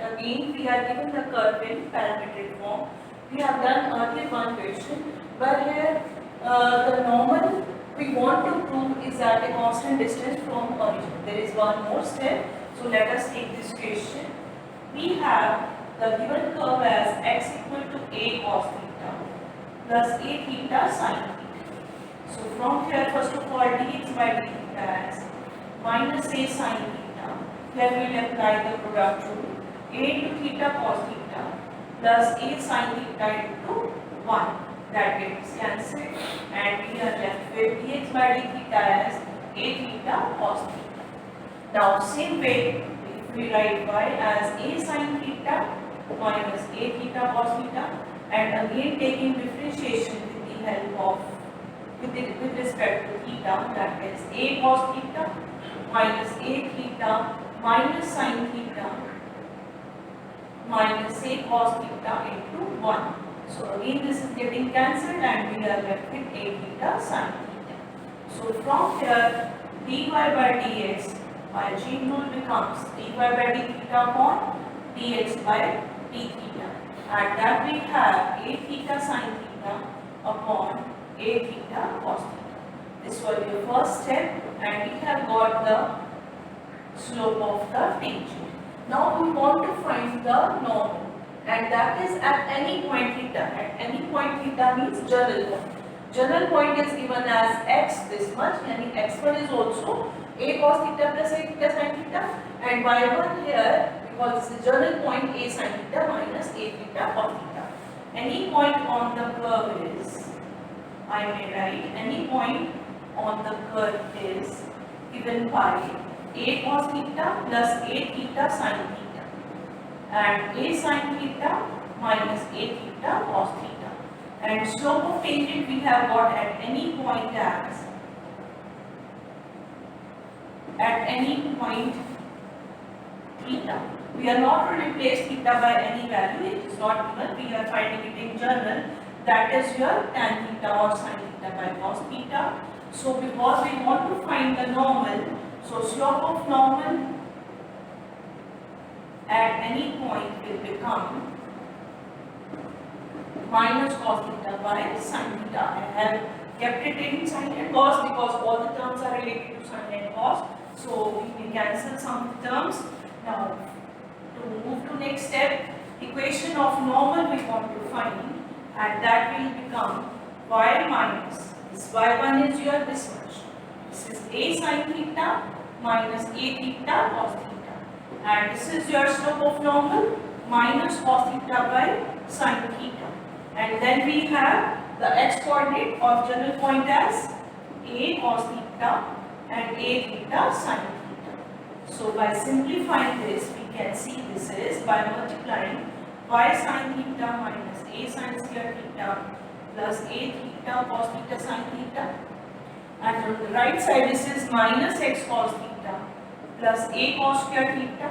again we are given the curve in parametric form. We have done earlier one question, but here the normal we want to prove is at a constant distance from origin. There is one more step, so let us take this question. We have the given curve as x equal to a cos theta plus a theta sin theta. So from here, first of all, dx by d theta as minus a sin theta. Here we will apply the product rule. A into theta cos theta plus a sin theta into 1. That gets cancelled and we are left with dx by d theta as a theta cos theta. Now same way, if we write y as a sin theta minus a theta cos theta, and again taking differentiation with the help of with respect to theta, that is a cos theta minus a theta minus sin theta minus a cos theta into 1. So again this is getting cancelled and we are left with a theta sin theta. So from here dy by dx by chain rule becomes dy by d theta upon dx by d theta, and that we have a theta sin theta upon a theta cos theta. This was your first step and we have got the slope of the tangent. Now we want to find the normal, and that is at any point theta. At any point theta means journal point. Journal point is given as x this much, and x1 is also a cos theta plus a theta sin theta, and y1 here because this is journal point a sin theta minus a theta cos theta. Any point on the curve is, I may write, any point on the curve is given by a cos theta plus a theta sin theta and a sin theta minus a theta cos theta. And slope of tangent we have got at any point as, at any point theta. We are not to replace theta by any value, it is not given, we are finding it in journal, that is your tan theta or sin theta by cos theta. So because we want to find the normal, so slope of normal at any point will become minus cos theta by sin theta. I have kept it in sin and cos because all the terms are related to sin and cos. So we may cancel some terms. Now to move to next step, equation of normal we want to find, and that will become y minus, this y1 is your this much. This is a sin theta minus a theta cos theta, and this is your slope of normal minus cos theta by sin theta. And then we have the x coordinate of journal point as a cos theta and a theta sin theta. So by simplifying this, we can see this is by multiplying y sin theta minus a sin square theta plus a theta cos theta sin theta, and on the right side this is minus x cos theta plus a cos square theta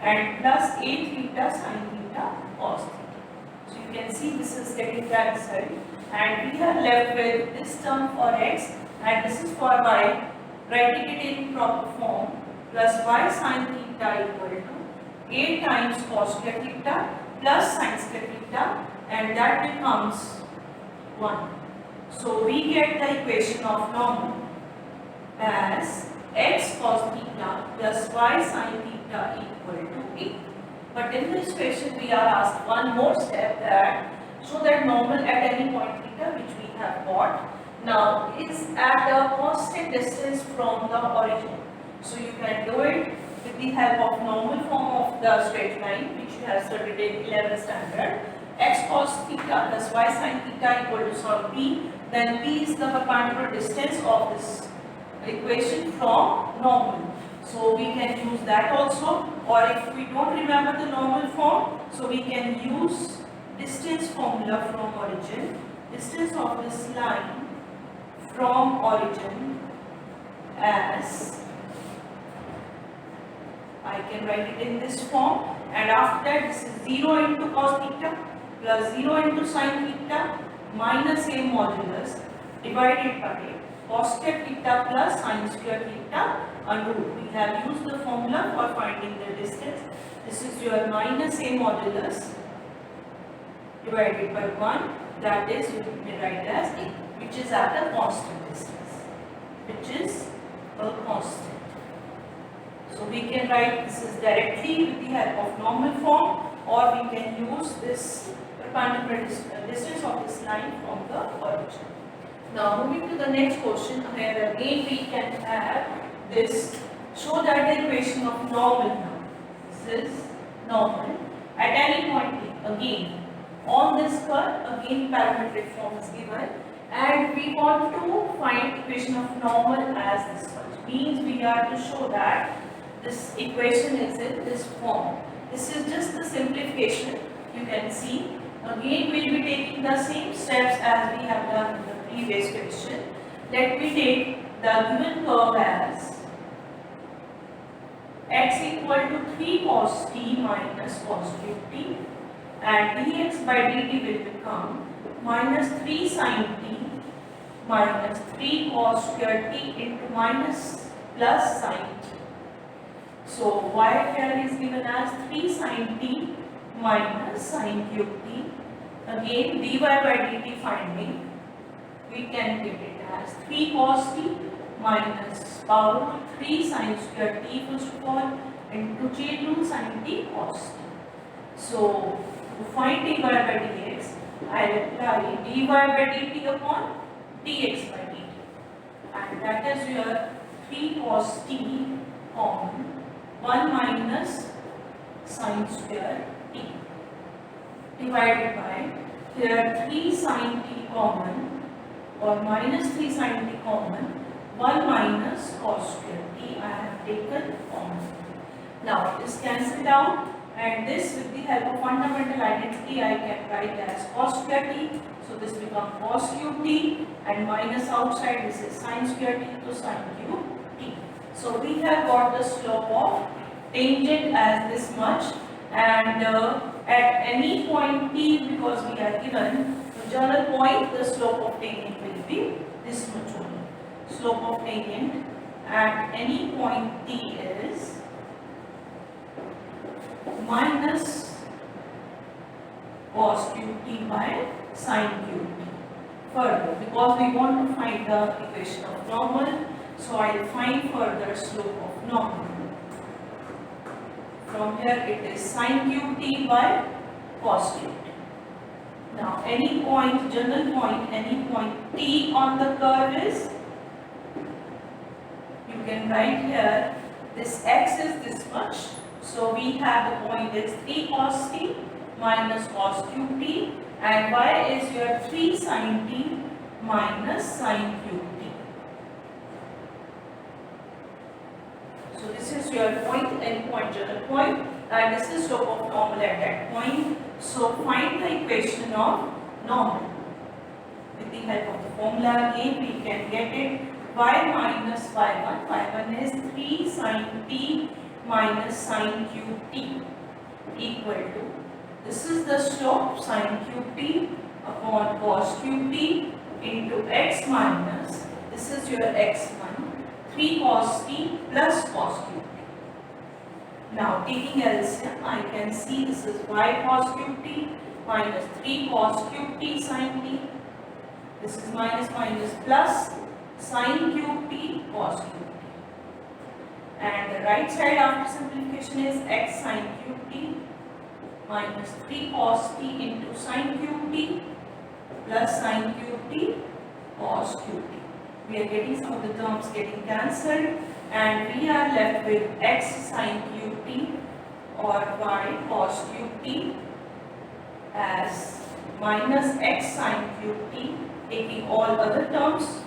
and plus a theta sin theta cos theta. So you can see this is getting cancelled and we are left with this term for x and this is for y, writing it in proper form, plus y sin theta equal to a times cos square theta plus sin square theta, and that becomes 1. So we get the equation of normal as x cos theta plus y sin theta equal to a. But in this question we are asked one more step, that so that normal at any point theta which we have got now is at a constant distance from the origin. So you can do it with the help of normal form of the straight line which you have studied in 11th standard. X cos theta plus y sin theta equal to some p, then p is the perpendicular distance of this equation from normal. So we can use that also, or if we don't remember the normal form, so we can use distance formula from origin. Distance of this line from origin as, I can write it in this form, and after that this is 0 into cos theta plus 0 into sin theta minus a modulus divided by cos square theta plus sin square theta under root. We have used the formula for finding finding the distance. This is your minus a modulus divided by 1, that is you may write as a, which is at a constant distance, which is a constant. So we can write this is directly with the help of normal form, or we can use this perpendicular distance of this line from the origin. Now moving to the next question, here again we can have this, show that the equation of normal now. This is normal at any point t, again on this curve, again parametric form is given, and we want to find equation of normal as this much. Means we are to show that this equation is in this form. This is just the simplification. You can see. Again we will be taking the same steps as we have done in the previous question. Let me take the given curve as x equal to 3 cos t minus cos cube t, and dx by dt will become minus 3 sin t minus 3 cos square t into minus plus sin t. So y here is given as 3 sin t minus sin cube t. Again dy by dt finding, we can get it as 3 cos t minus power 3 sin square t first of all into j2 sin t cos t. So to find dy by dx, I will apply dy by dt upon dx by dt, and that is your 3 cos t common 1 minus sin square t divided by here 3 sin t common or minus 3 sin t common 1 minus cos square t I have taken common. Now this cancelled out, and this with the help of fundamental identity I can write as cos square t. So this becomes cos cube t, and minus outside this is sin square t to sin cube t. So we have got the slope of tangent as this much, and at any point t, because we are given the general point, the slope of tangent will be this much only. Slope of tangent at any point t is minus cos cube t by sin cube t. Further, because we want to find the equation of normal, so I will find further slope of normal. From here it is sin cube t by cos cube t. Now any point, general point, any point t on the curve is, you can write here, this x is this much. So we have the point is 3 cos t minus cos cube t, and y is your 3 sin t minus sin cube t. So this is your point, end point, general point, and this is slope of normal at that point. So find the equation of normal. With the help of the formula again we can get it, y minus y1, y1 is 3 sin t minus sin cube t equal to, this is the slope sin cube t upon cos cube t into x minus, this is your x1, 3 cos t plus cos cube t. Now taking LCM, I can see this is y cos cube t minus 3 cos cube t sin t, this is minus minus plus sin cube t cos cube t, and the right side after simplification is x sin cube t minus 3 cos t into sin cube t plus sin cube t cos cube t. We are getting some of the terms getting cancelled, and we are left with x sin cube t or y cos cube t as minus x sin cube t, taking all other terms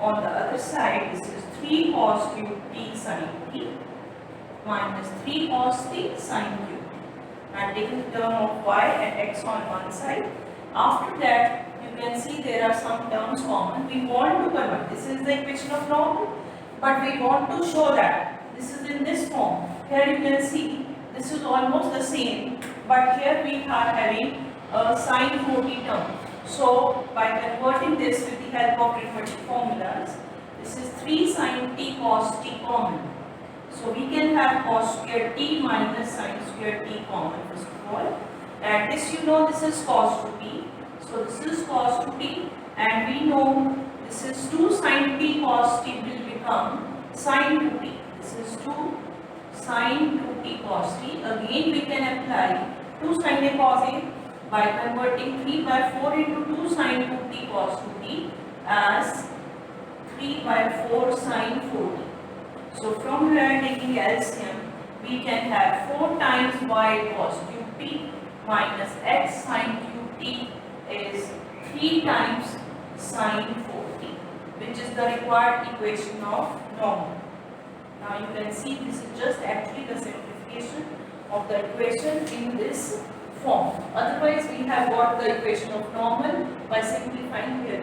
on the other side. This is 3 cos cube t sin t minus 3 cos t sin cube t. I am taking the term of y and x on one side. After that, you can see there are some terms common. We want to convert. This is the equation of normal, but we want to show that this is in this form. Here you can see this is almost the same, but here we are having a sin 40 term. So by converting this with the help of arithmetic formulas, this is 3 sin t cos t common. So we can have cos square t minus sin square t common first of all. And this you know this is cos 2t. So this is cos 2t and we know this is 2 sin t cos t will become sin 2t. This is 2 sin 2t cos t. Again we can apply 2 sin a cos a by converting 3 by 4 into 2 sin 2t cos 2t as 3 by 4 sin 4t. So from here taking LCM we can have 4 times y cos cube t minus x sin cube t is 3 times sin 4t, which is the required equation of normal. Now you can see this is just actually the simplification of the equation in this form. Otherwise we have got the equation of normal by simplifying here.